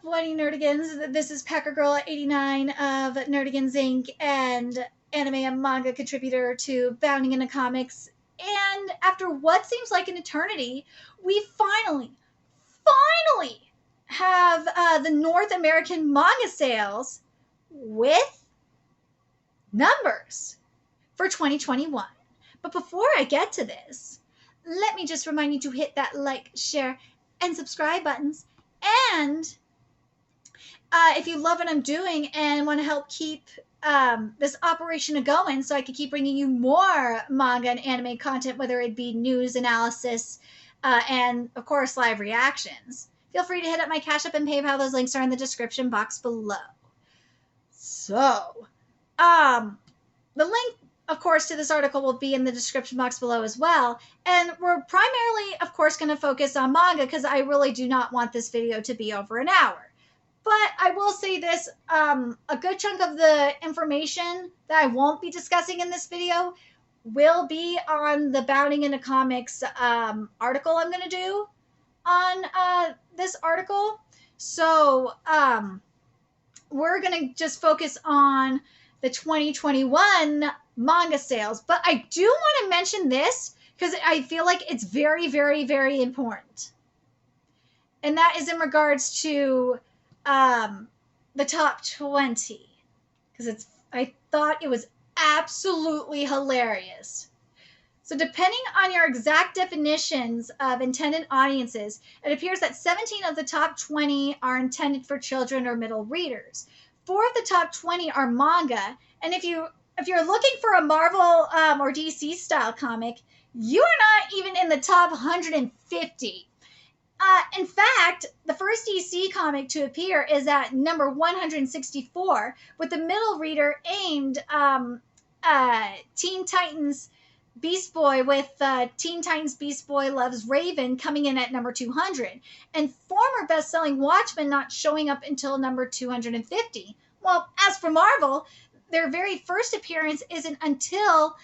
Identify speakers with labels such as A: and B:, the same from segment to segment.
A: What Nerdigans? This is Packer Girl 89 of Nerdigans Inc. and anime and manga contributor to Bounding into Comics. And after what seems like an eternity, we finally have the North American manga sales with numbers for 2021. But before I get to this, let me just remind you to hit that like, share, and subscribe buttons. And if you love what I'm doing and want to help keep this operation going so I can keep bringing you more manga and anime content, whether it be news, analysis, and, of course, live reactions, feel free to hit up my Cash App and PayPal. Those links are in the description box below. So, the link, of course, to this article will be in the description box below as well. And we're primarily, of course, going to focus on manga because I really do not want this video to be over an hour. But I will say this, a good chunk of the information that I won't be discussing in this video will be on the Bounding into Comics article I'm going to do on this article. So we're going to just focus on the 2021 manga sales. But I do want to mention this because I feel like it's very, very, very important. And that is in regards to the top 20, because I thought it was absolutely hilarious. So depending on your exact definitions of intended audiences, it appears that 17 of the top 20 are intended for children or middle readers. 4 of the top 20 are manga, and if you're looking for a Marvel or DC style comic, you are not even in the top 150. In fact, the first DC comic to appear is at number 164, with the middle reader aimed Teen Titans Beast Boy, with Teen Titans Beast Boy Loves Raven coming in at number 200, and former best-selling Watchmen not showing up until number 250. Well, as for Marvel, their very first appearance isn't until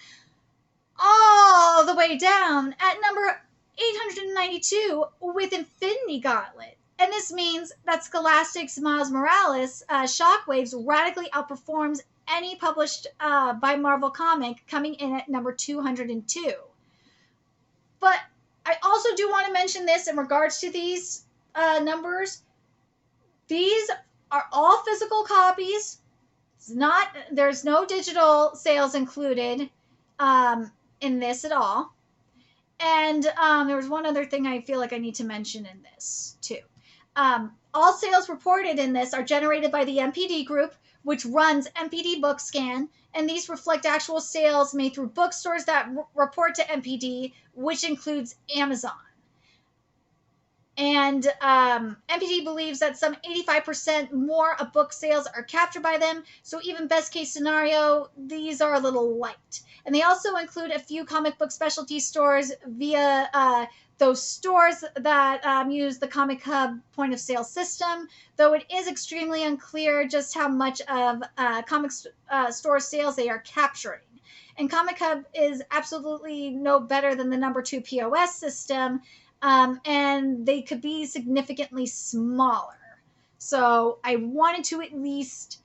A: all the way down at number 892 with Infinity Gauntlet. And this means that Scholastic's Miles Morales' Shockwaves radically outperforms any published by Marvel comic, coming in at number 202. But I also do want to mention this in regards to these numbers. These are all physical copies. There's no digital sales included in this at all. And there was one other thing I feel like I need to mention in this, too. All sales reported in this are generated by the MPD group, which runs MPD Bookscan, and these reflect actual sales made through bookstores that report to MPD, which includes Amazon. And MPD believes that some 85% more of book sales are captured by them, so even best case scenario, these are a little light. And they also include a few comic book specialty stores via those stores that use the Comic Hub point of sale system, though it is extremely unclear just how much of comic store sales they are capturing. And Comic Hub is absolutely no better than the number 2 POS system, and they could be significantly smaller. So I wanted to at least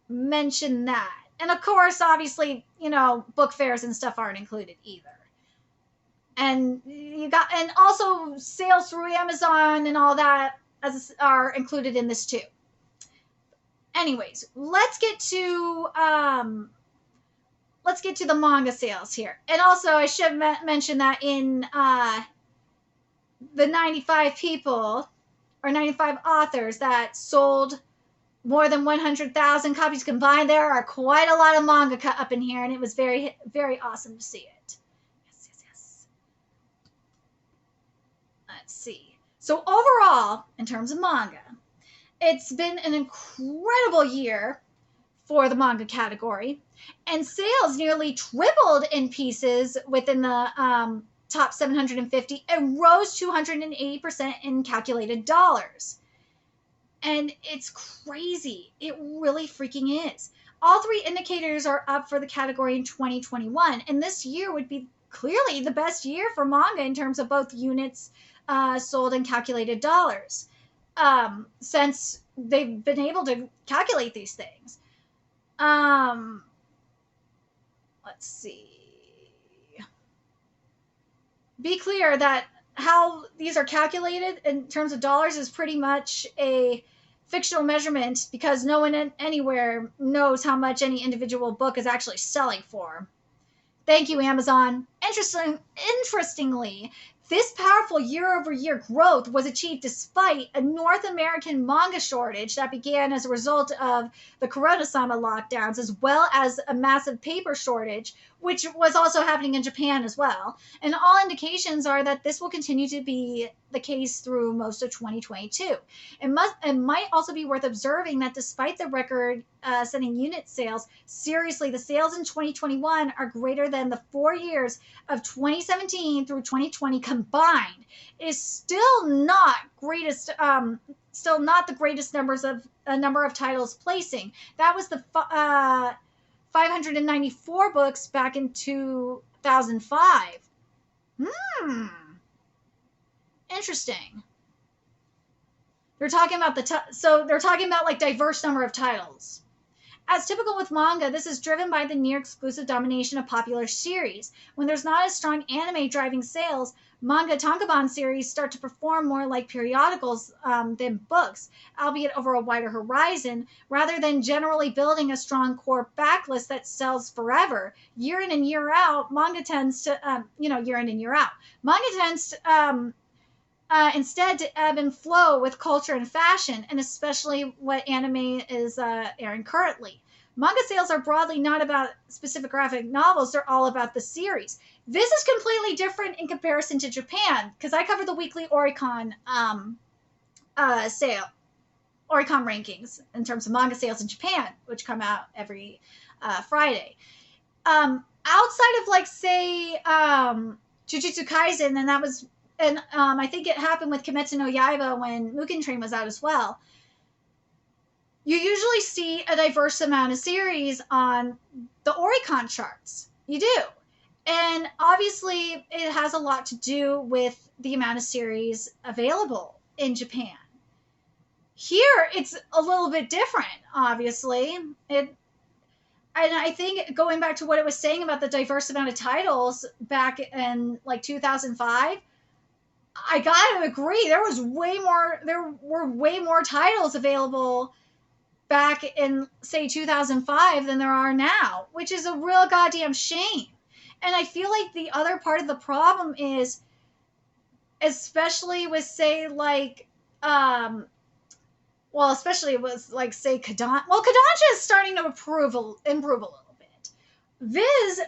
A: mention that. And of course, obviously, book fairs and stuff aren't included either. And also sales through Amazon and all that are included in this too. Anyways, let's get to the manga sales here. And also, I should mention that in the 95 people or 95 authors that sold more than 100,000 copies combined, there are quite a lot of manga cut up in here, and it was very, very awesome to see it. Yes. Let's see. So overall, in terms of manga, it's been an incredible year for the manga category, and sales nearly tripled in pieces within the top 750 and rose 280% in calculated dollars. And it's crazy. It really freaking is. All 3 indicators are up for the category in 2021, and this year would be clearly the best year for manga in terms of both units sold and calculated dollars. since they've been able to calculate these things. Let's see. Be clear that how these are calculated in terms of dollars is pretty much a fictional measurement because no one anywhere knows how much any individual book is actually selling for. Thank you, Amazon. Interestingly, this powerful year-over-year growth was achieved despite a North American manga shortage that began as a result of the Kodansha lockdowns, as well as a massive paper shortage, which was also happening in Japan as well. And all indications are that this will continue to be the case through most of 2022. It might also be worth observing that despite the record-setting unit sales, seriously, the sales in 2021 are greater than the 4 years of 2017 through 2020 combined. It is still not the greatest number of titles placing. That was the 594 books back in 2005. Interesting. They're talking about they're talking about like diverse number of titles. As typical with manga, this is driven by the near exclusive domination of popular series. When there's not as strong anime driving sales, manga tankobon series start to perform more like periodicals than books, albeit over a wider horizon, rather than generally building a strong core backlist that sells forever. Year in and year out, manga tends to, year in and year out. Manga tends to, instead to ebb and flow with culture and fashion, and especially what anime is airing currently. Manga sales are broadly not about specific graphic novels, they're all about the series. This is completely different in comparison to Japan, because I cover the weekly Oricon Oricon rankings in terms of manga sales in Japan, which come out every Friday. Outside of, like, say, Jujutsu Kaisen, and I think it happened with Kimetsu no Yaiba when Mugen Train was out as well. You usually see a diverse amount of series on the Oricon charts. You do. And obviously, it has a lot to do with the amount of series available in Japan. Here, it's a little bit different, obviously. And I think going back to what it was saying about the diverse amount of titles back in like 2005, I gotta agree. There were way more titles available back in, say, 2005 than there are now, which is a real goddamn shame. And I feel like the other part of the problem is, especially with, say, like, especially with, like, say, Kodansha. Well, Kodansha is starting to improve a little bit. Viz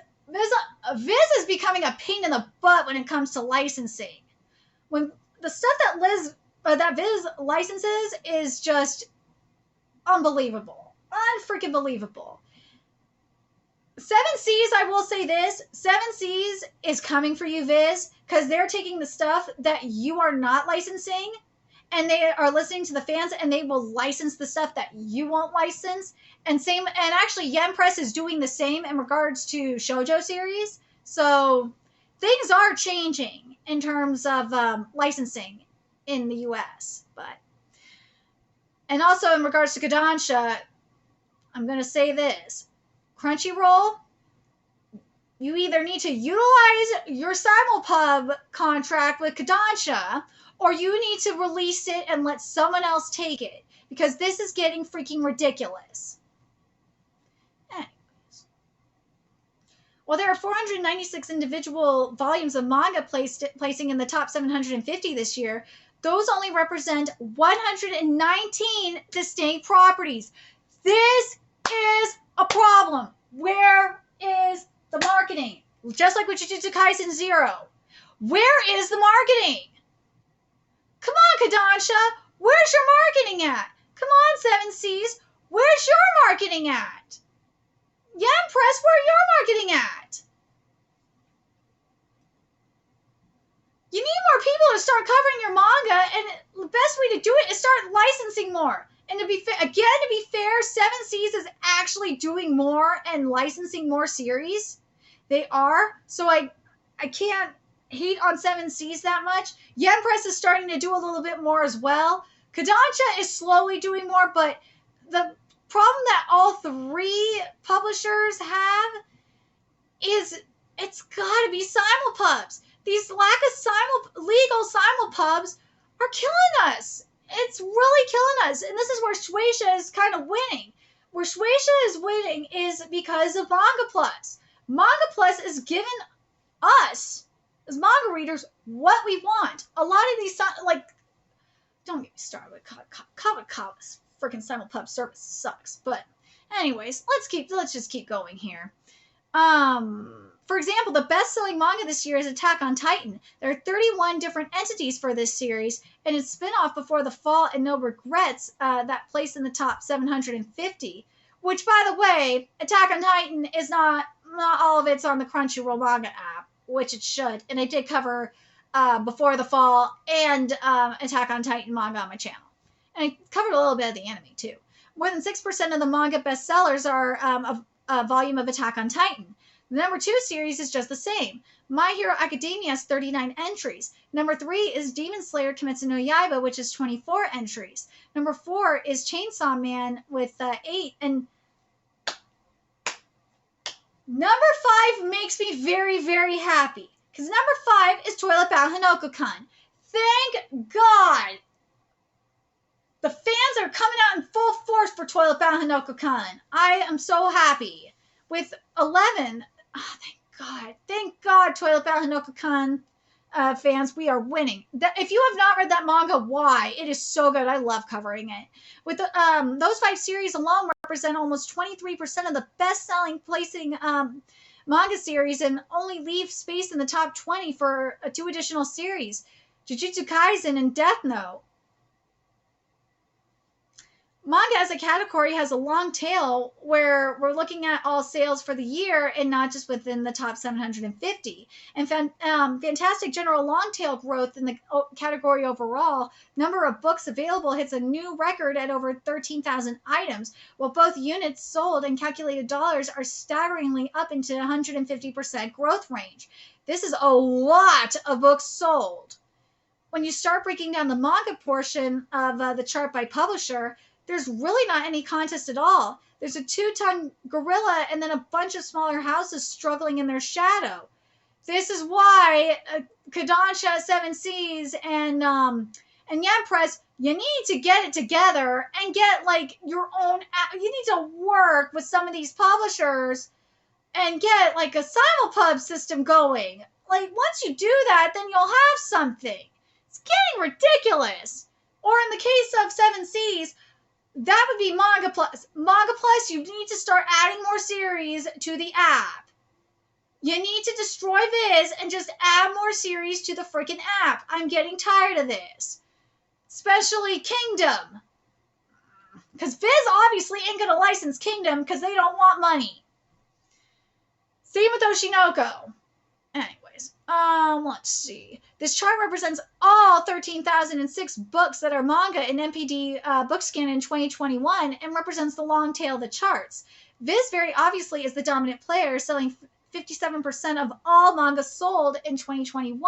A: is becoming a pain in the butt when it comes to licensing. When the stuff that Viz licenses is just unbelievable. Unfreaking believable. 7 Seas, I will say this. 7 Seas is coming for you, Viz, because they're taking the stuff that you are not licensing, and they are listening to the fans, and they will license the stuff that you won't license. And actually, Yen Press is doing the same in regards to shoujo series. So things are changing in terms of licensing in the U.S. And also in regards to Kodansha, I'm going to say this. Crunchyroll, you either need to utilize your simulpub contract with Kodansha, or you need to release it and let someone else take it, because this is getting freaking ridiculous. Anyways. While there are 496 individual volumes of manga placing in the top 750 this year, those only represent 119 distinct properties. This is a problem. Where is the marketing? Just like with Jujutsu Kaisen 0. Where is the marketing? Come on, Kodansha. Where's your marketing at? Come on, 7 Seas. Where's your marketing at? Yen Press, where your marketing at? You need more people to start covering your manga, and the best way to do it is start licensing more. And to be fair, 7 Seas is actually doing more and licensing more series. They are. So I can't hate on 7 Seas that much. Yen Press is starting to do a little bit more as well. Kodansha is slowly doing more, but the problem that all three publishers have is it's got to be simulpubs. These lack of legal simulpubs are killing us. It's really killing us. And this is where Shueisha is kind of winning. Where Shueisha is winning is because of Manga Plus. Manga Plus is giving us, as manga readers, what we want. A lot of these, like, don't get me started with Kawakawa's freaking simulpub service sucks. But anyways, let's just keep going here. For example, the best-selling manga this year is Attack on Titan. There are 31 different entities for this series, and its spin-off Before the Fall and No Regrets that placed in the top 750. Which, by the way, Attack on Titan is not all of it's on the Crunchyroll manga app, which it should. And I did cover Before the Fall and Attack on Titan manga on my channel. And I covered a little bit of the anime, too. More than 6% of the manga bestsellers are a volume of Attack on Titan. The number 2 series is just the same. My Hero Academia has 39 entries. Number 3 is Demon Slayer Kimetsu no Yaiba, which is 24 entries. Number 4 is Chainsaw Man with 8. And number 5 makes me very, very happy. Because number 5 is Toilet Bound Hanoko-kun. Thank God! The fans are coming out in full force for Toilet Bound Hanoko-kun. I am so happy. With 11, oh, thank God, Toilet Bound Hanoko-kun fans, we are winning. If you have not read that manga, why? It is so good. I love covering it. With those 5 series alone represent almost 23% of the best-selling placing manga series and only leave space in the top 20 for 2 additional series, Jujutsu Kaisen and Death Note. Manga as a category has a long tail where we're looking at all sales for the year and not just within the top 750. And fantastic general long tail growth in the category overall. Number of books available hits a new record at over 13,000 items, while both units sold and calculated dollars are staggeringly up into 150% growth range. This is a lot of books sold. When you start breaking down the manga portion of the chart by publisher, there's really not any contest at all. There's a 2-ton gorilla and then a bunch of smaller houses struggling in their shadow. This is why Kodansha, Seven Seas, and Yen Press, you need to get it together and get like your own. You need to work with some of these publishers and get like a simulpub system going. Like once you do that, then you'll have something. It's getting ridiculous. Or in the case of Seven Seas, that would be Manga Plus. Manga Plus, you need to start adding more series to the app. You need to destroy Viz and just add more series to the freaking app. I'm getting tired of this. Especially Kingdom. Because Viz obviously ain't going to license Kingdom because they don't want money. Same with Oshinoko. Anyways, let's see. This chart represents all 13,006 books that are manga in NPD Bookscan in 2021 and represents the long tail of the charts. Viz very obviously is the dominant player, selling 57% of all manga sold in 2021.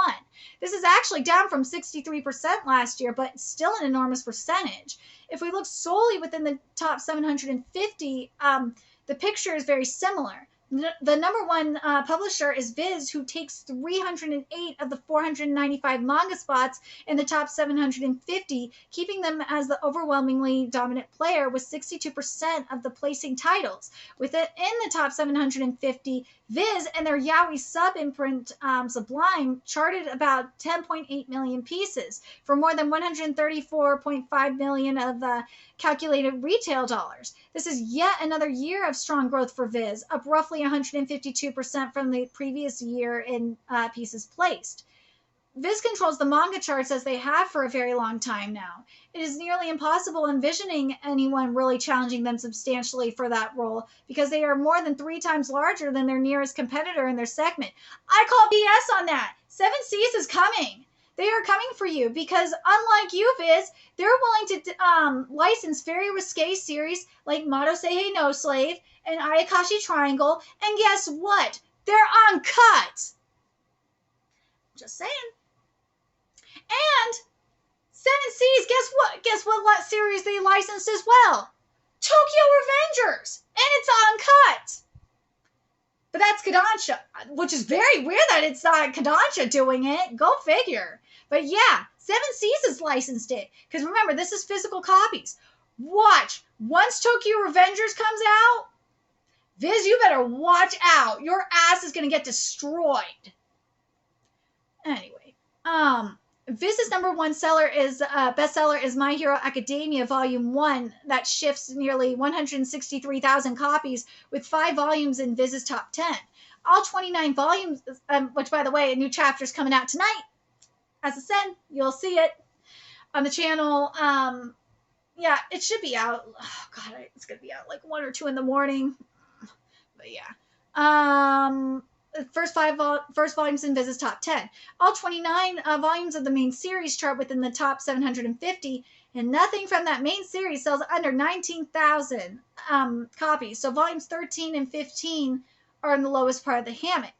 A: This is actually down from 63% last year, but still an enormous percentage. If we look solely within the top 750, the picture is very similar. The number 1 publisher is Viz, who takes 308 of the 495 manga spots in the top 750, keeping them as the overwhelmingly dominant player with 62% of the placing titles. Within the top 750, Viz and their yaoi sub-imprint Sublime charted about 10.8 million pieces for more than 134.5 million of calculated retail dollars. This is yet another year of strong growth for Viz, up roughly 152% from the previous year in pieces placed. Viz controls the manga charts as they have for a very long time now. It is nearly impossible envisioning anyone really challenging them substantially for that role because they are more than 3 times larger than their nearest competitor in their segment. I call BS on that. Seven Seas is coming. They are coming for you because unlike you, Viz, they're willing to license very risque series like Mato Seihei no Slave and Ayakashi Triangle, and guess what? They're uncut. Just saying. And Seven Seas, guess what series they licensed as well. Tokyo Revengers! And it's uncut! But that's Kodansha, which is very weird that it's not Kodansha doing it. Go figure. But yeah, Seven Seas has licensed it. Because remember, this is physical copies. Watch. Once Tokyo Revengers comes out, Viz, you better watch out. Your ass is going to get destroyed. Anyway, Viz's number one bestseller is My Hero Academia Volume 1 that shifts nearly 163,000 copies with 5 volumes in Viz's top 10. All 29 volumes, which, by the way, a new chapter is coming out tonight. As I said, you'll see it on the channel. Yeah, it should be out. Oh, God, it's going to be out like 1 or 2 in the morning. But yeah. First volumes in Viz's top 10. All 29 volumes of the main series chart within the top 750, and nothing from that main series sells under 19,000 copies. So volumes 13 and 15 are in the lowest part of the hammock.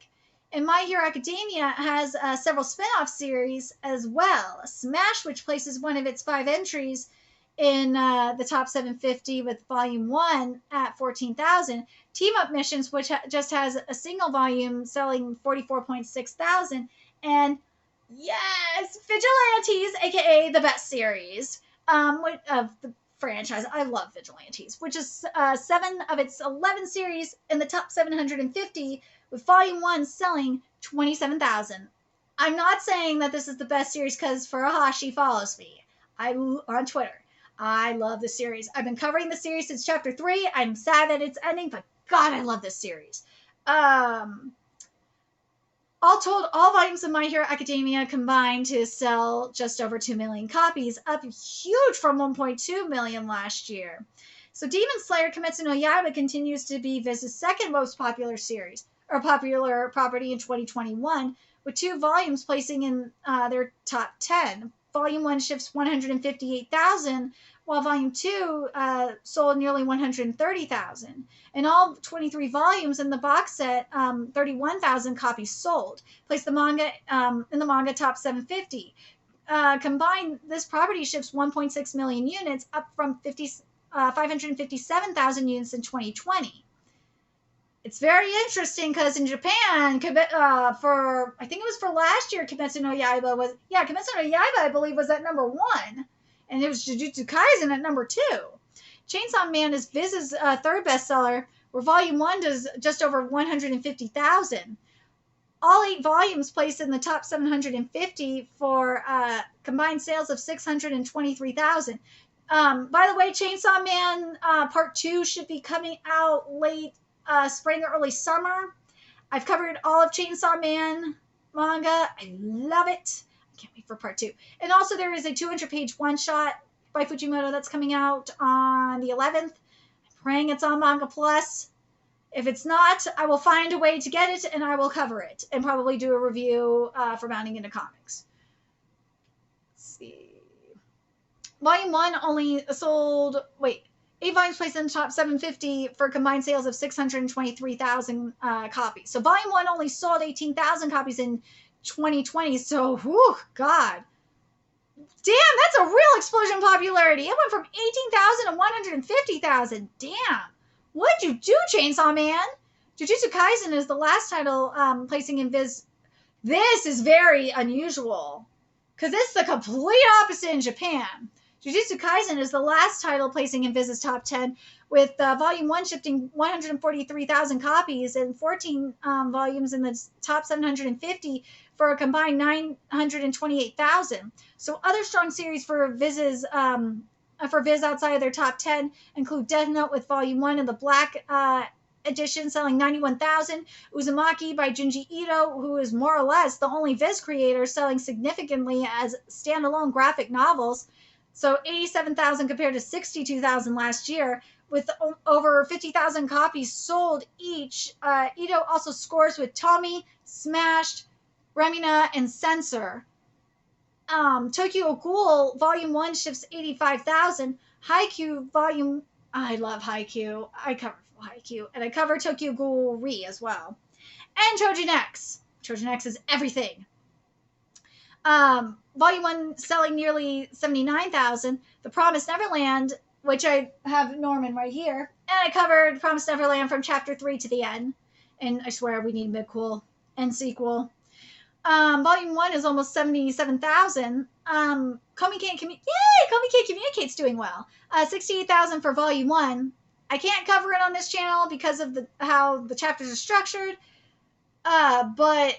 A: And My Hero Academia has several spin-off series as well. Smash, which places one of its 5 entries in the top 750 with volume 1 at 14,000. Team Up Missions, which just has a single volume selling 44.6 thousand. And yes, Vigilantes, aka the best series of the franchise. I love Vigilantes, which is 7 of its 11 series in the top 750 with volume 1 selling 27,000. I'm not saying that this is the best series because Furuhashi follows me on Twitter. I love the series. I've been covering the series since chapter 3. I'm sad that it's ending, but God, I love this series. All told, all volumes of My Hero Academia combined to sell just over 2 million copies, up huge from 1.2 million last year. So Demon Slayer Kimetsu no Yaiba continues to be Viz's second most popular series, or popular property in 2021, with 2 volumes placing in their top 10. Volume 1 shifts 158,000, while Volume 2 sold nearly 130,000. In all 23 volumes in the box set, 31,000 copies sold, placed the manga in the manga top 750. Combined, this property ships 1.6 million units, up from 557,000 units in 2020. It's very interesting because in Japan, for I think it was for last year, Kimetsu no Yaiba I believe was at number 1, and it was Jujutsu Kaisen at number 2. Chainsaw Man is Viz's third bestseller, where Volume 1 does just over 150,000. All 8 volumes placed in the top 750 for combined sales of 623,000. By the way, Chainsaw Man Part 2 should be coming out late spring or early summer. I've covered all of Chainsaw Man manga. I love it. I can't wait for part 2. And also there is a 200-page one-shot by Fujimoto that's coming out on the 11th. I'm praying it's on Manga Plus. If it's not, I will find a way to get it and I will cover it and probably do a review for Mounting into Comics. Let's see. Volume 1 only sold... 8 volumes placed in the top 750 for combined sales of 623,000 copies. So Volume 1 only sold 18,000 copies in 2020. So, whew, God. Damn, that's a real explosion in popularity. It went from 18,000 to 150,000. Damn. What'd you do, Chainsaw Man? Jujutsu Kaisen is the last title placing in Viz. This is very unusual because it's the complete opposite in Japan. Jujutsu Kaisen is the last title placing in Viz's top 10, with Volume 1 shifting 143,000 copies and 14 volumes in the top 750 for a combined 928,000. So other strong series for Viz outside of their top 10 include Death Note with Volume 1 in the Black edition selling 91,000, Uzumaki by Junji Ito, who is more or less the only Viz creator selling significantly as standalone graphic novels. So 87,000 compared to 62,000 last year, with over 50,000 copies sold each. Ito also scores with Tommy, Smashed, Remina, and Censor. Tokyo Ghoul Volume 1 shifts 85,000. Haikyuu Volume... I love Haikyuu. I cover Haikyuu. And I cover Tokyo Ghoul Re as well. And Trojan X. Trojan X is everything. Volume 1 selling nearly 79,000. The Promised Neverland, which I have Norman right here, and I covered Promised Neverland from chapter 3 to the end. And I swear we need midquel and sequel. Volume 1 is almost 77,000. Komi Can't Communicate's doing well. 68,000 for Volume 1. I can't cover it on this channel because of how the chapters are structured, but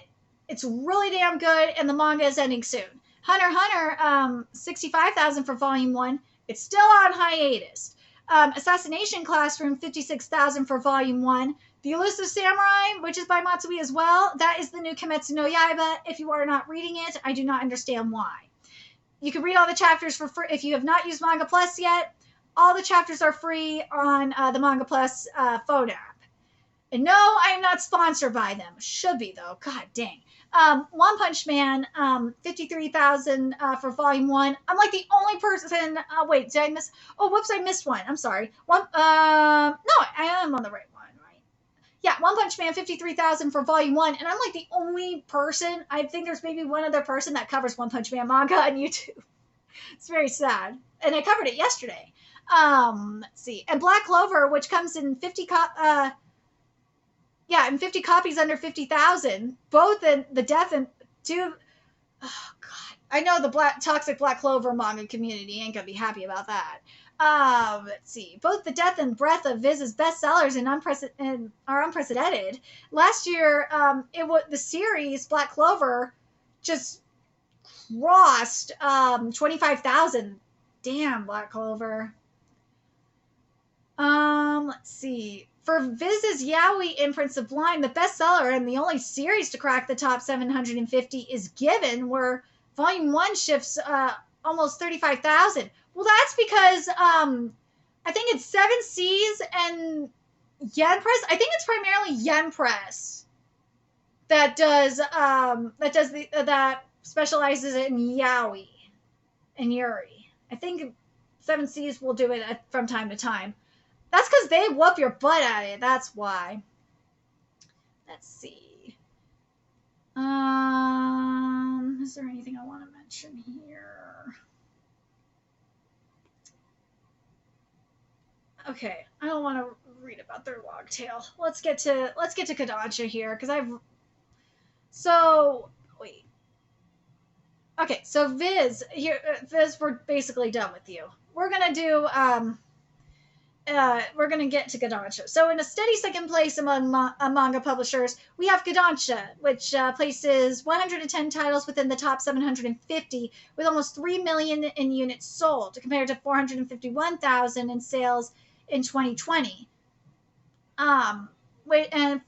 A: it's really damn good, and the manga is ending soon. Hunter x Hunter, 65,000 for Volume 1. It's still on hiatus. Assassination Classroom, 56,000 for Volume 1. The Elusive Samurai, which is by Matsui as well, that is the new Kimetsu no Yaiba. If you are not reading it, I do not understand why. You can read all the chapters for free. If you have not used Manga Plus yet, all the chapters are free on the Manga Plus phone app. And no, I am not sponsored by them. Should be, though. God dang. One Punch Man, 53,000 for Volume 1. I'm like the only person... wait, did I miss... Oh, whoops, I missed one. I'm sorry. No, I am on the right one, right? Yeah, One Punch Man, 53,000 for Volume 1. And I'm like the only person... I think there's maybe one other person that covers One Punch Man manga on YouTube. It's very sad. And I covered it yesterday. Let's see. And Black Clover, which comes in 50 copies under 50,000. Both in the Death and two. Oh God, I know the toxic Black Clover manga community ain't gonna be happy about that. Let's see. Both the Death and Breath of Viz's bestsellers are unprecedented. Last year, the series Black Clover just crossed 25,000. Damn, Black Clover. Let's see. For Viz's Yaoi Imprint Sublime, the bestseller and the only series to crack the top 750 is Given, where Volume 1 shifts almost 35,000. Well, that's because I think it's Seven Seas and Yen Press. I think it's primarily Yen Press that specializes in yaoi and yuri. I think Seven Seas will do it from time to time. That's because they whoop your butt at it. That's why. Let's see. Is there anything I want to mention here? Okay, I don't want to read about their log tail. Let's get to Kodansha here, because wait. Okay, so Viz, we're basically done with you. We're gonna do we're going to get to Kodansha. So in a steady second place among manga publishers, we have Kodansha, which places 110 titles within the top 750 with almost 3 million in units sold, compared to 451,000 in sales in 2020. And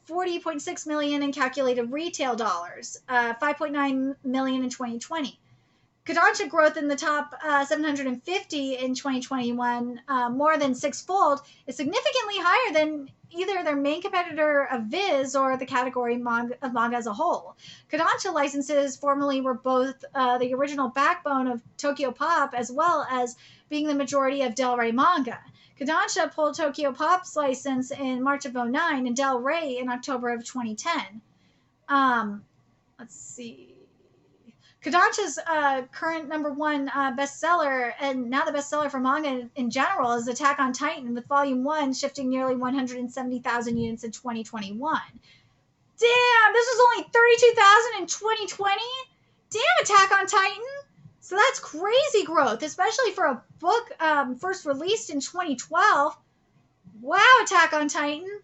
A: 40.6 million in calculated retail dollars, 5.9 million in 2020. Kodansha growth in the top 750 in 2021, more than sixfold, is significantly higher than either their main competitor of Viz or the category of manga as a whole. Kodansha licenses formerly were both the original backbone of Tokyo Pop, as well as being the majority of Del Rey manga. Kodansha pulled Tokyo Pop's license in March of 2009 and Del Rey in October of 2010. Let's see. Kodansha's current #1 bestseller, and now the bestseller for manga in general, is Attack on Titan, with Volume 1 shifting nearly 170,000 units in 2021. Damn, this was only 32,000 in 2020? Damn, Attack on Titan! So that's crazy growth, especially for a book first released in 2012. Wow, Attack on Titan.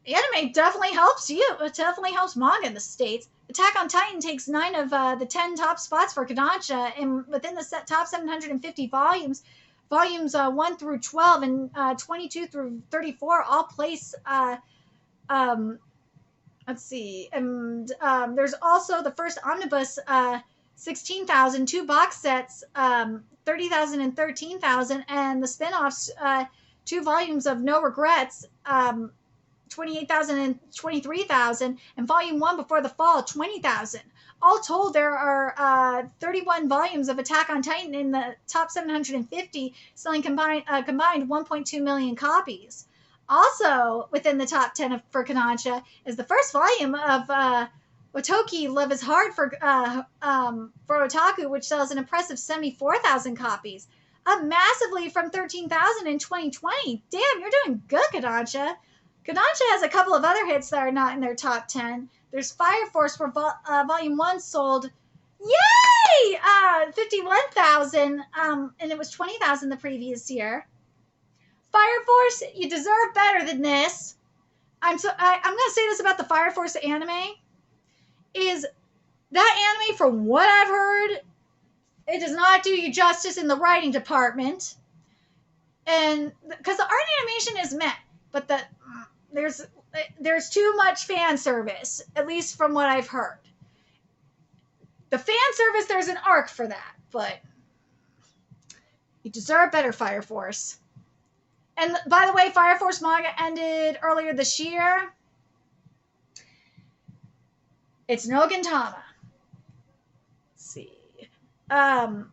A: Anime definitely helps you. It definitely helps manga in the States. Attack on Titan takes 9 of the 10 top spots for Kodansha, and within the top 750 volumes 1 through 12 and 22 through 34 all place. Let's see, and there's also the first omnibus, 16,000, 2 box sets, 30,000 and 13,000, and the spin-offs, 2 volumes of No Regrets, 28,000 and 23,000, and Volume 1 Before the Fall, 20,000. All told, there are 31 volumes of Attack on Titan in the top 750, selling combined 1.2 million copies. Also, within the top 10 for Kodansha is the first volume of Otoki Love is Hard for Otaku, which sells an impressive 74,000 copies, up massively from 13,000 in 2020. Damn, you're doing good, Kodansha. Kodansha has a couple of other hits that are not in their top 10. There's Fire Force, where Volume 1 sold, yay! 51,000, and it was 20,000 the previous year. Fire Force, you deserve better than this. I'm going to say this about the Fire Force anime, is that anime, from what I've heard, it does not do you justice in the writing department. And because the art animation is meh, but there's too much fan service, at least from what I've heard. The fan service, there's an arc for that, but you deserve better, Fire Force. And by the way, Fire Force manga ended earlier this year. It's no Gintama. Let's see. But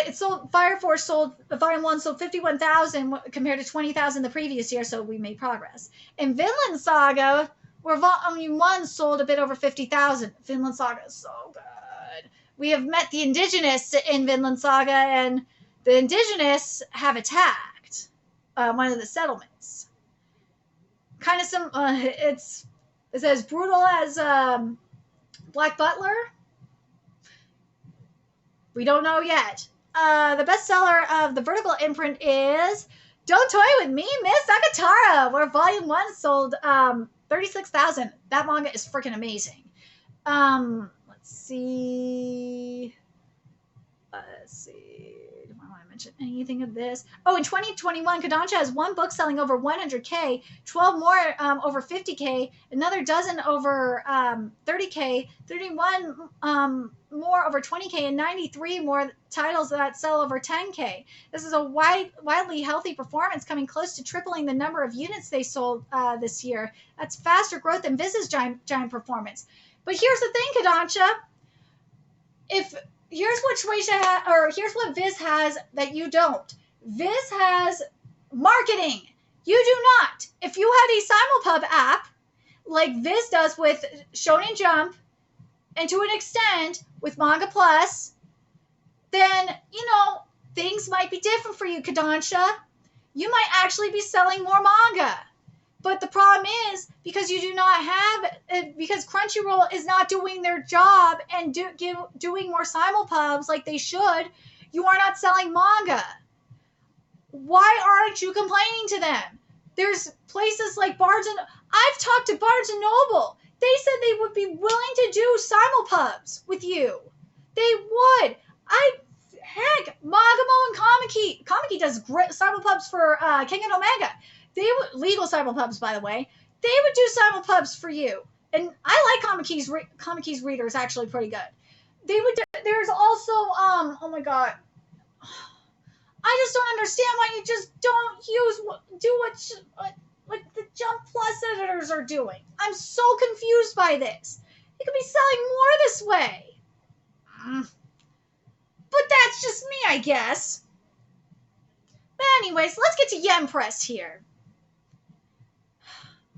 A: it sold, Fire Force sold, Volume 1 sold 51,000 compared to 20,000 the previous year, so we made progress. In Vinland Saga, where Volume 1 sold a bit over 50,000. Vinland Saga is so good. We have met the indigenous in Vinland Saga, and the indigenous have attacked one of the settlements. Kind of some, it's as brutal as Black Butler. We don't know yet. The bestseller of the Vertical imprint is Don't Toy With Me, Miss Sakatara, where Volume 1 sold 36,000. That manga is freaking amazing. Let's see. Do I want to mention anything of this? Oh, in 2021, Kodansha has one book selling over 100K, 12 more over 50K, another dozen over 30K, 31 more over 20K, and 93 more titles that sell over 10K. This is a widely healthy performance, coming close to tripling the number of units they sold this year. That's faster growth than Viz's giant performance. But here's the thing, Kodansha. Here's what Viz has that you don't. Viz has marketing. You do not. If you had a Simulpub app like Viz does with Shonen Jump, and to an extent with Manga Plus, then, things might be different for you, Kodansha. You might actually be selling more manga. But the problem is, because you do not have, because Crunchyroll is not doing their job and doing more simulpubs like they should, you are not selling manga. Why aren't you complaining to them? There's places like I've talked to Barnes & Noble. They said they would be willing to do simulpubs with you. They would. Heck, Magamo and Kamiki. Kamiki does great simulpubs for King and Omega. They would, legal simulpubs, by the way. They would do simulpubs for you. And I like Kamiki's readers, actually pretty good. They would. There's also, oh my god. I just don't understand why you just don't do what the Jump Plus editors are doing. I'm so confused by this. You could be selling more this way. But that's just me, I guess. But anyways, let's get to Yen Press here.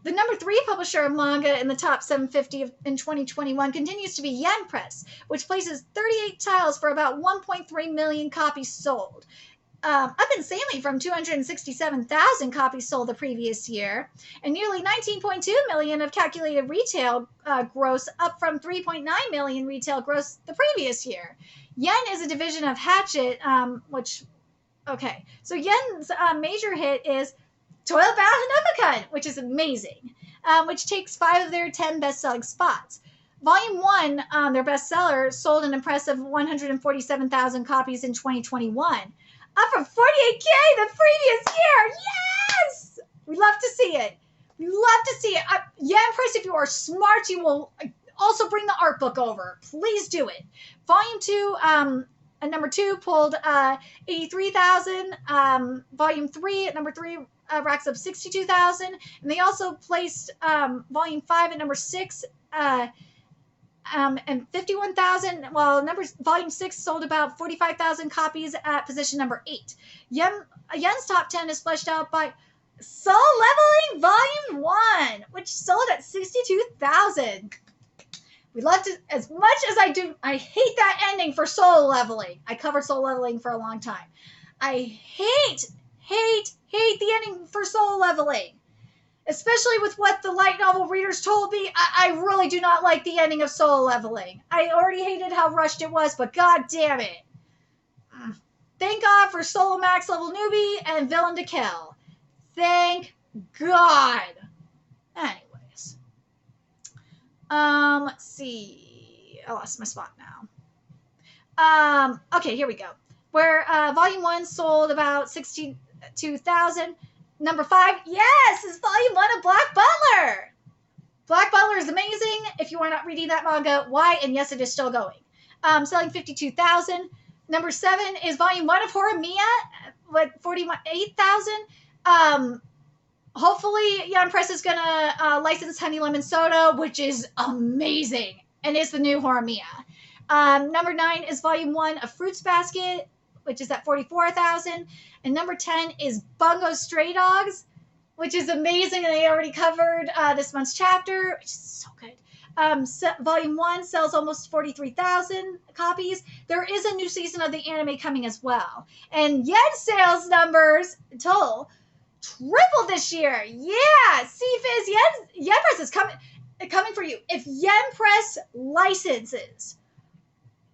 A: The number 3 publisher of manga in the top 750 in 2021 continues to be Yen Press, which places 38 titles for about 1.3 million copies sold. Up insanely from 267,000 copies sold the previous year, and nearly 19.2 million of calculated retail gross, up from 3.9 million retail gross the previous year. Yen is a division of Hachette, so Yen's major hit is Toilet Bound and Uppercut, which is amazing, which takes 5 of their 10 best-selling spots. Volume 1, their bestseller, sold an impressive 147,000 copies in 2021. Up from 48K the previous year. Yes! We love to see it. We love to see it. Yen Press, if you are smart, you will also bring the art book over. Please do it. Volume 2, number 2, pulled 83,000. Volume 3, at number 3, racks up 62,000. And they also placed Volume 5 at number 6, and 51,000, while Volume 6 sold about 45,000 copies at position number 8. Yen's top 10 is fleshed out by Soul Leveling Volume 1, which sold at 62,000. We loved it as much as I do. I hate that ending for Soul Leveling. I covered Soul Leveling for a long time. I hate the ending for Soul Leveling. Especially with what the light novel readers told me, I really do not like the ending of Soul Leveling. I already hated how rushed it was, but god damn it. Thank God for Solo Max Level Newbie and Villain to Kill. Thank God. Anyways. Let's see. I lost my spot now. Okay, here we go. Where Volume 1 sold about 62,000. Number 5, yes, is Volume 1 of Black Butler. Black Butler is amazing. If you are not reading that manga, why? And yes, it is still going. Selling 52,000. Number 7 is Volume 1 of Horimiya with 48,000. Hopefully, Young Press is going to license Honey Lemon Soda, which is amazing. And it's the new Horimiya. Number 9 is Volume 1 of Fruits Basket, which is at 44,000. And number 10 is Bungo Stray Dogs, which is amazing. And they already covered this month's chapter, which is so good. Volume 1 sells almost 43,000 copies. There is a new season of the anime coming as well. And yen sales numbers total tripled this year. Yeah, CFIZ Yen Press is coming for you. If Yen Press licenses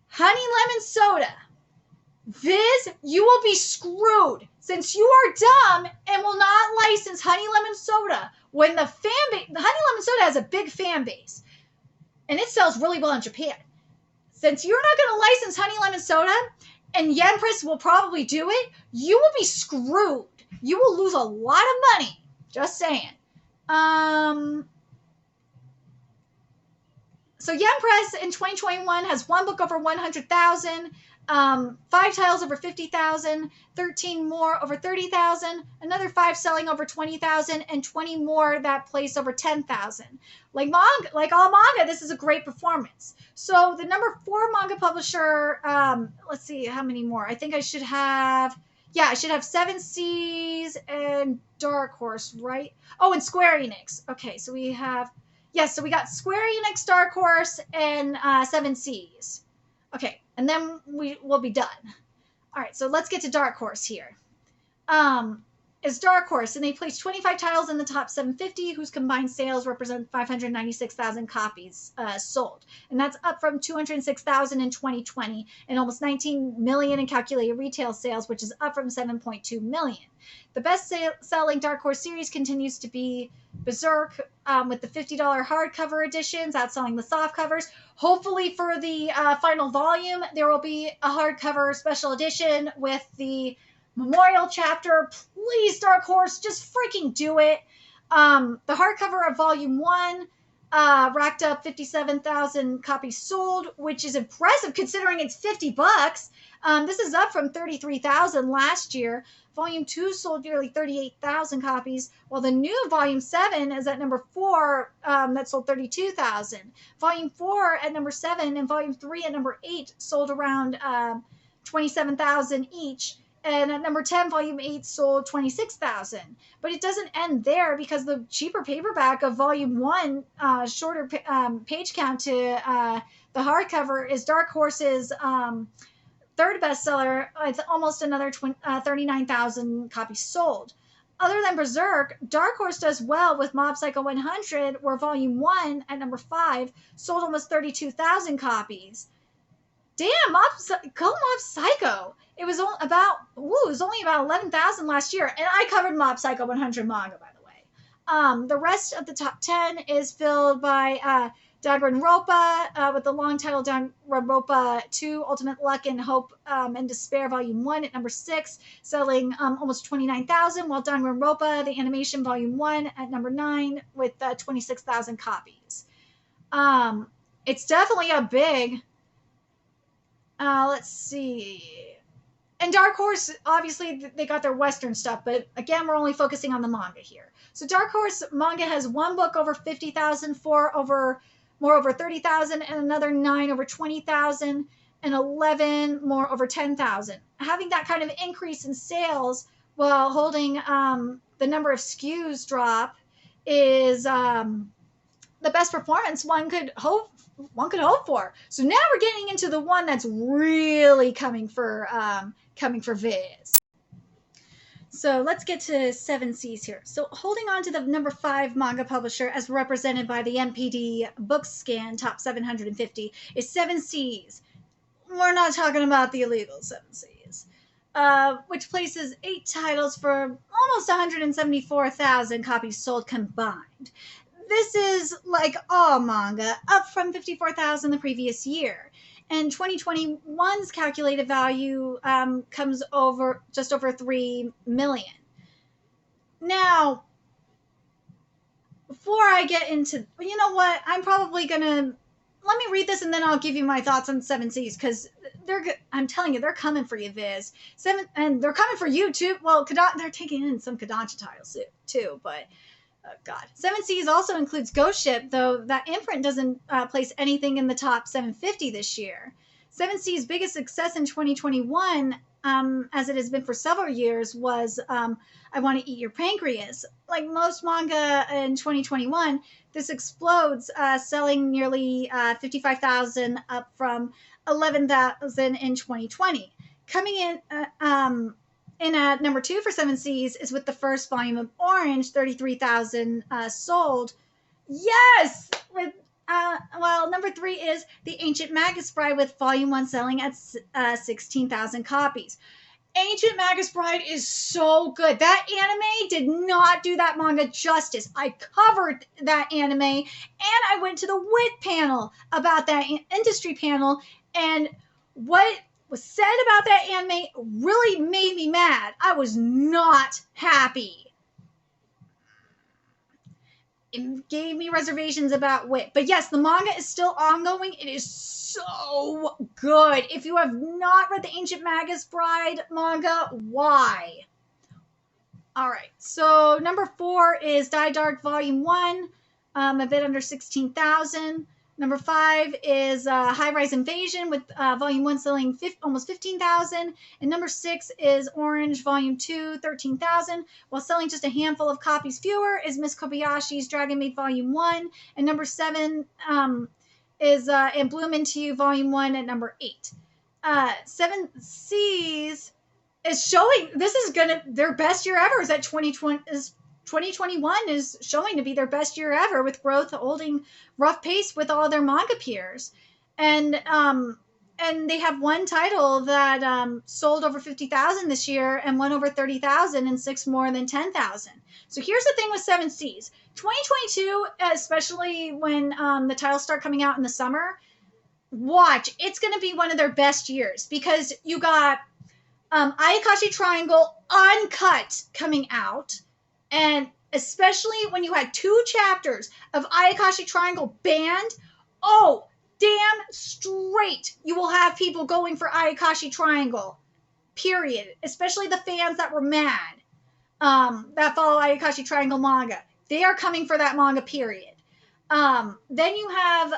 A: Honey Lemon Soda, Viz, you will be screwed since you are dumb and will not license Honey Lemon Soda when the Honey Lemon Soda has a big fan base and it sells really well in Japan. Since you're not going to license Honey Lemon Soda and Yen Press will probably do it, you will be screwed. You will lose a lot of money. Just saying. So Yen Press in 2021 has one book over 100,000, 5 titles over 50,000, 13 more over 30,000, another 5 selling over 20,000, and 20 more that place over 10,000. Like all manga, this is a great performance. So the number 4 manga publisher, let's see how many more. I think I should have 7 Seas and Darkhorse, right? Oh, and Square Enix. Okay, so we have, so we got Square Enix, Darkhorse, and 7 Seas. Okay, and then we'll be done. All right, so let's get to Darkhorse here. It's Darkhorse, and they placed 25 titles in the top 750, whose combined sales represent 596,000 copies sold. And that's up from 206,000 in 2020, and almost 19 million in calculated retail sales, which is up from 7.2 million. The best-selling Darkhorse series continues to be Berserk, with the $50 hardcover editions outselling the soft covers. Hopefully for the final volume, there will be a hardcover special edition with the Memorial chapter. Please, Darkhorse, just freaking do it. The hardcover of Volume 1 racked up 57,000 copies sold, which is impressive considering it's $50. This is up from 33,000 last year. Volume 2 sold nearly 38,000 copies, while the new Volume 7 is at number 4, that sold 32,000. Volume 4 at number 7 and Volume 3 at number 8 sold around 27,000 each. And at number 10, Volume 8 sold 26,000. But it doesn't end there, because the cheaper paperback of Volume 1, shorter page count to the hardcover, is Darkhorse's third bestseller. It's almost another 39,000 copies sold. Other than Berserk, Darkhorse does well with Mob Psycho 100, where Volume 1 at number 5 sold almost 32,000 copies. Damn, Mob Psycho. It was only about 11,000 last year, and I covered Mob Psycho 100 manga, by the way. The rest of the top 10 is filled by Danganronpa, with the long title Danganronpa 2, Ultimate Luck and Hope and Despair Volume 1 at number 6, selling almost 29,000, while Danganronpa, the animation Volume 1 at number 9 with 26,000 copies. It's definitely a big... let's see. And Darkhorse, obviously, they got their Western stuff, but again, we're only focusing on the manga here. So Darkhorse manga has one book over 50,000, four over 30,000, and another 9 over 20,000, and 11 more over 10,000. Having that kind of increase in sales while holding the number of SKUs drop is the best performance one could hope for. So now we're getting into the one that's really coming for Viz. So let's get to Seven Seas here. So holding on to the number 5 manga publisher as represented by the MPD Bookscan top 750 is Seven Seas. We're not talking about the illegal Seven Seas, which places 8 titles for almost 174,000 copies sold combined. This is like all manga, up from 54,000 the previous year. And 2021's calculated value comes over just over 3 million. Now, before I get into, you know what, I'm probably gonna let me read this and then I'll give you my thoughts on Seven Seas because I'm telling you, they're coming for you, Viz. And they're coming for you too. Well, they're taking in some Kodansha titles too, but. Oh, God. Seven Seas also includes Ghost Ship, though that imprint doesn't place anything in the top 750 this year. Seven Seas' biggest success in 2021, as it has been for several years, was I Want to Eat Your Pancreas. Like most manga in 2021, this explodes, selling nearly 55,000, up from 11,000 in 2020. Coming in at number 2 for Seven Seas is with the first volume of Orange, 33,000 sold. Yes! With number 3 is The Ancient Magus Bride with volume 1 selling at 16,000 copies. Ancient Magus Bride is so good. That anime did not do that manga justice. I covered that anime and I went to the WIT panel about that industry panel, and what was said about that anime really made me mad. I was not happy. It gave me reservations about WIT. But yes, the manga is still ongoing. It is so good. If you have not read the Ancient Magus Bride manga, why? Alright, so number 4 is Die Dark Volume 1, a bit under 16,000. Number 5 is High Rise Invasion with Volume 1 selling almost 15,000. And number 6 is Orange Volume 2, 13,000. While selling just a handful of copies fewer is Miss Kobayashi's Dragon Maid Volume 1. And number 7 is And Bloom Into You Volume 1 at number 8. Seven Seas is showing, this is their best year ever is at 2021 is showing to be their best year ever, with growth holding rough pace with all their manga peers. And they have one title that sold over 50,000 this year, and one over 30,000, and 6 more than 10,000. So here's the thing with Seven Seas. 2022, especially when the titles start coming out in the summer, watch. It's going to be one of their best years because you got Ayakashi Triangle Uncut coming out. And especially when you had 2 chapters of Ayakashi Triangle banned, oh, damn straight you will have people going for Ayakashi Triangle. Period. Especially the fans that were mad that follow Ayakashi Triangle manga. They are coming for that manga, period. Then you have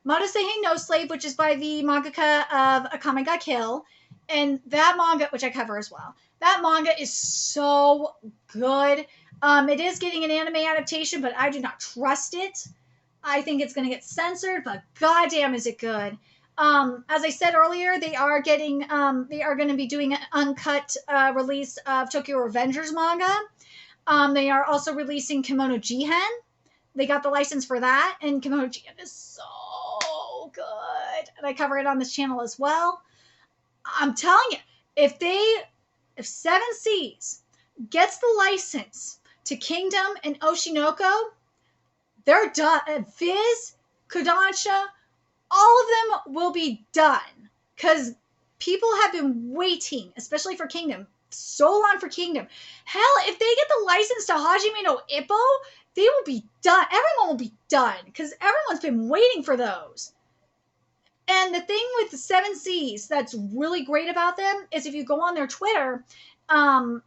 A: Maruseihen No Slave, which is by the mangaka of Akame ga Kill. And that manga, which I cover as well, that manga is so good. It is getting an anime adaptation, but I do not trust it. I think it's going to get censored, but goddamn is it good. As I said earlier, they are going to be doing an uncut release of Tokyo Revengers manga. They are also releasing Kimono Jihen. They got the license for that, and Kimono Jihen is so good. And I cover it on this channel as well. I'm telling you, if Seven Seas gets the license to Kingdom and Oshinoko, they're done. Viz, Kodansha, all of them will be done. Because people have been waiting, especially for Kingdom, so long for Kingdom. Hell, if they get the license to Hajime no Ippo, they will be done. Everyone will be done. Because everyone's been waiting for those. And the thing with the Seven Seas that's really great about them is if you go on their Twitter,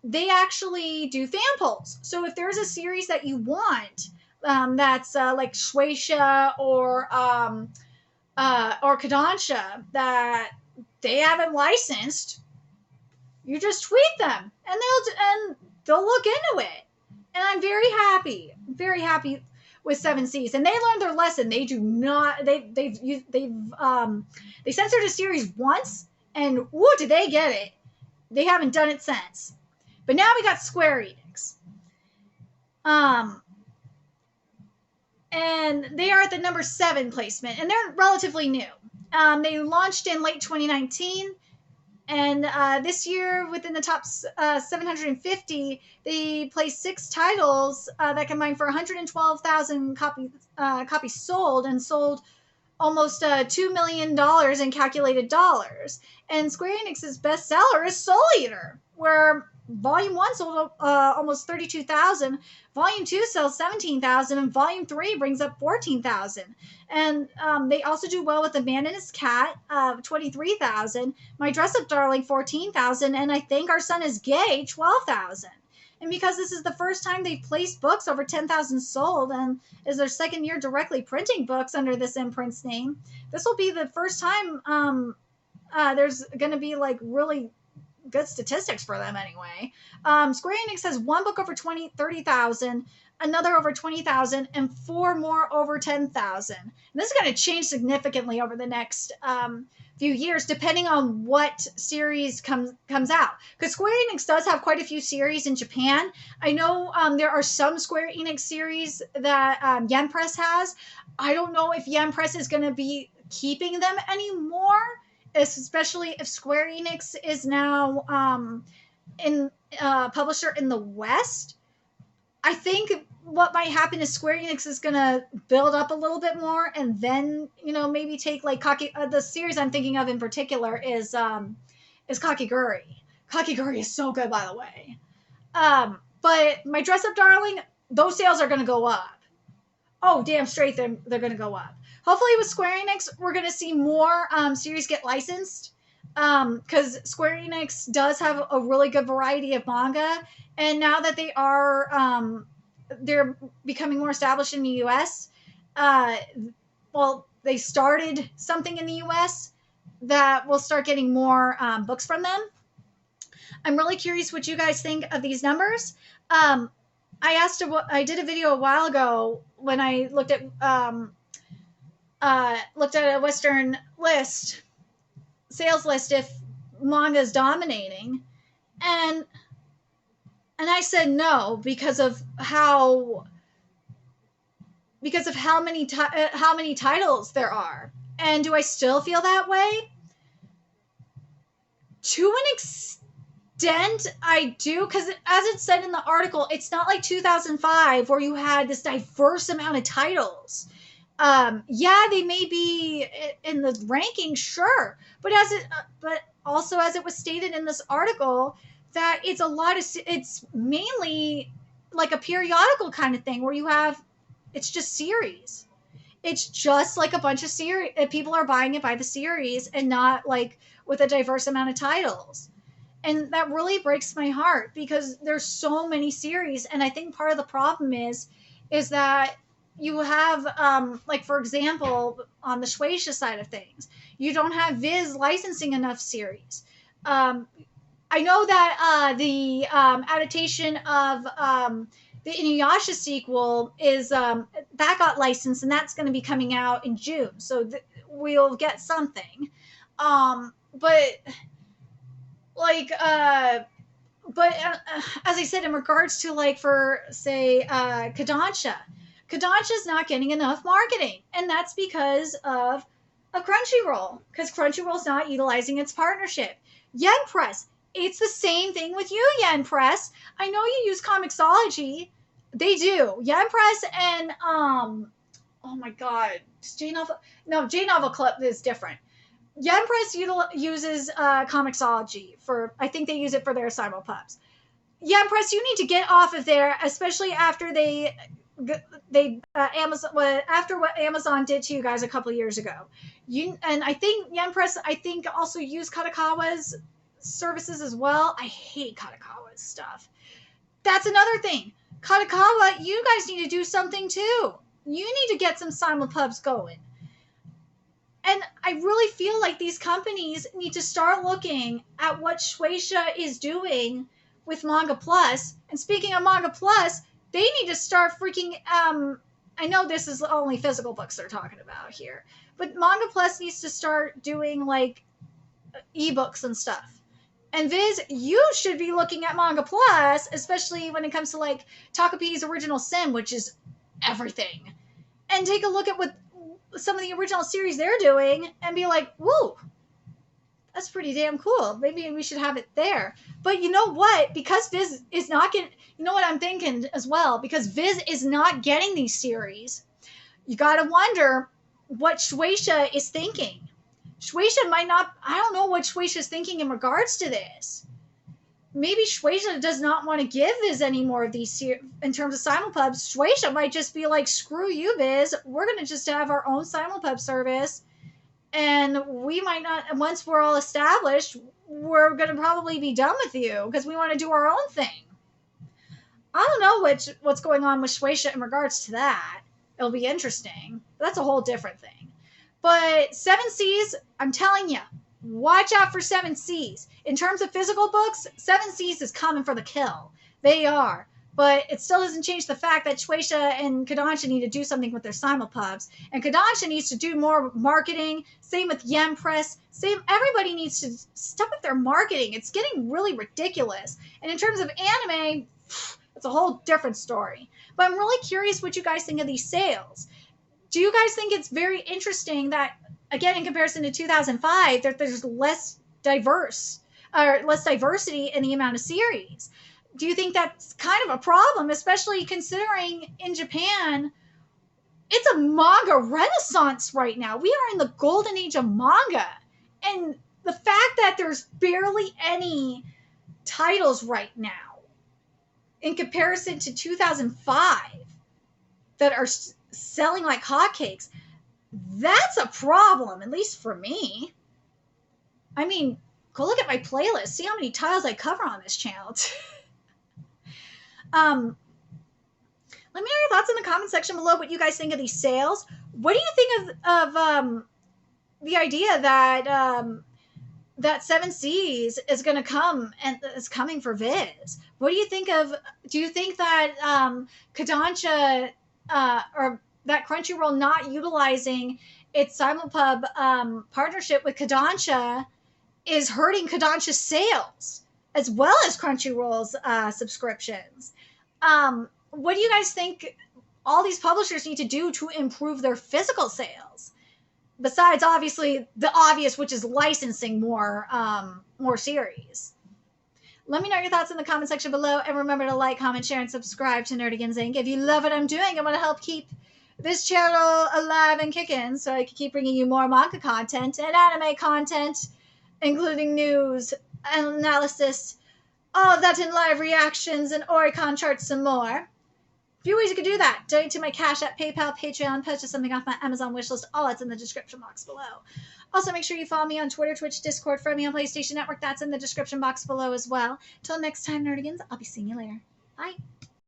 A: they actually do fan polls. So if there's a series that you want that's like Shueisha or Kodansha that they haven't licensed, You just tweet them, and they'll look into it. And I'm very happy with Seven Seas. And they learned their lesson. They do not. They censored a series once, and woo, did they get it? They haven't done it since. But now we got Square Enix. And they are at the number 7 placement, and they're relatively new. They launched in late 2019, and this year, within the top 750, they placed 6 titles that combined for 112,000 copies sold, and sold almost $2 million in calculated dollars. And Square Enix's bestseller is Soul Eater, where Volume 1 sold almost 32,000, Volume 2 sells 17,000, and Volume 3 brings up 14,000. And they also do well with The Man and His Cat, 23,000, My Dress Up Darling, 14,000, and I Think Our Son Is Gay, 12,000. And because this is the first time they've placed books over 10,000 sold, and is their second year directly printing books under this imprint's name, this will be the first time there's going to be like really good statistics for them anyway. Square Enix has one book over 30,000, another over 20,000, and 4 more over 10,000. And this is going to change significantly over the next few years, depending on what series comes out. Because Square Enix does have quite a few series in Japan. I know there are some Square Enix series that Yen Press has. I don't know if Yen Press is going to be keeping them anymore, especially if Square Enix is now in publisher in the West. I think what might happen is Square Enix is going to build up a little bit more, and then, maybe take like the series I'm thinking of in particular is Kakiguri. Kakiguri is so good, by the way. But My Dress Up Darling, those sales are going to go up. Oh, damn straight they're going to go up. Hopefully with Square Enix, we're going to see more series get licensed, because Square Enix does have a really good variety of manga, and now that they are they're becoming more established in the US, they started something in the US that will start getting more books from them. I'm really curious what you guys think of these numbers. I did a video a while ago when I looked at a Western sales list, if manga is dominating, and I said no because of how many titles there are. And do I still feel that way? To an extent, I do, because as it said in the article, it's not like 2005 where you had this diverse amount of titles. Yeah, they may be in the ranking, sure, but also as it was stated in this article, that it's mainly like a periodical kind of thing where it's just series. It's just like a bunch of series. People are buying it by the series and not like with a diverse amount of titles. And that really breaks my heart because there's so many series. And I think part of the problem is that you have, like, for example, on the Shueisha side of things, you don't have Viz licensing enough series. I know that the adaptation of the Inuyasha sequel is that got licensed, and that's going to be coming out in June. So we'll get something. But as I said, in regards to, like, for say Kodansha is not getting enough marketing, and that's because of a Crunchyroll, because Crunchyroll's not utilizing its partnership. Yen Press, it's the same thing with you, Yen Press. I know you use Comixology. They do. Yen Press and oh my god, J-Novel Club is different. Yen Press uses Comixology I think they use it for their simulpubs. Yen Press, you need to get off of there, especially after after what Amazon did to you guys a couple years ago. And I think Yen Press, also use Kadokawa's services as well. I hate Kadokawa's stuff. That's another thing. Kadokawa, you guys need to do something too. You need to get some simulpubs going. And I really feel like these companies need to start looking at what Shueisha is doing with Manga Plus. And speaking of Manga Plus, they need to start freaking I know this is only physical books they're talking about here, but Manga Plus needs to start doing like ebooks and stuff. And Viz, you should be looking at Manga Plus, especially when it comes to like Takapi's Original Sin, which is everything. And take a look at what some of the original series they're doing and be like, whoa, that's pretty damn cool. Maybe we should have it there. But you know what? Because Viz is not getting, you know what I'm thinking as well? Because Viz is not getting these series, you gotta wonder what Shueisha is thinking. Shueisha might not, I don't know what Shueisha is thinking in regards to this. Maybe Shueisha does not want to give Viz any more of these in terms of simulpubs. Shueisha might just be like, screw you, Viz. We're going to just have our own simulpub service. And we might not, once we're all established, we're going to probably be done with you because we want to do our own thing. I don't know what's going on with Shueisha in regards to that. It'll be interesting. That's a whole different thing. But Seven Seas, I'm telling you, watch out for Seven Seas. In terms of physical books, Seven Seas is coming for the kill. They are. But it still doesn't change the fact that Shueisha and Kodansha need to do something with their simulpubs. And Kodansha needs to do more marketing. Same with Yen Press. Everybody needs to step up their marketing. It's getting really ridiculous. And in terms of anime, it's a whole different story. But I'm really curious what you guys think of these sales. Do you guys think it's very interesting that, again, in comparison to 2005, that there's less diversity in the amount of series? Do you think that's kind of a problem, especially considering in Japan, it's a manga renaissance right now. We are in the golden age of manga. And the fact that there's barely any titles right now in comparison to 2005 that are selling like hotcakes, that's a problem, at least for me. I mean, go look at my playlist. See how many titles I cover on this channel. Let me know your thoughts in the comment section below what you guys think of these sales. What do you think of the idea that that Seven Seas is going to come and is coming for Viz? What do you think of? Do you think that Kodansha or that Crunchyroll not utilizing its simulpub partnership with Kodansha is hurting Kodansha's sales as well as Crunchyroll's subscriptions? What do you guys think all these publishers need to do to improve their physical sales? Besides, obviously, the obvious, which is licensing more series. Let me know your thoughts in the comment section below. And remember to like, comment, share, and subscribe to Nerdigans Inc. If you love what I'm doing and want to help keep this channel alive and kicking so I can keep bringing you more manga content and anime content, including news, analysis, all of that in live reactions and Oricon charts and more. A few ways you can do that. Donate to my Cash App, PayPal, Patreon, purchase something off my Amazon wishlist. All that's in the description box below. Also, make sure you follow me on Twitter, Twitch, Discord, friend me on PlayStation Network. That's in the description box below as well. Till next time, Nerdigans, I'll be seeing you later. Bye.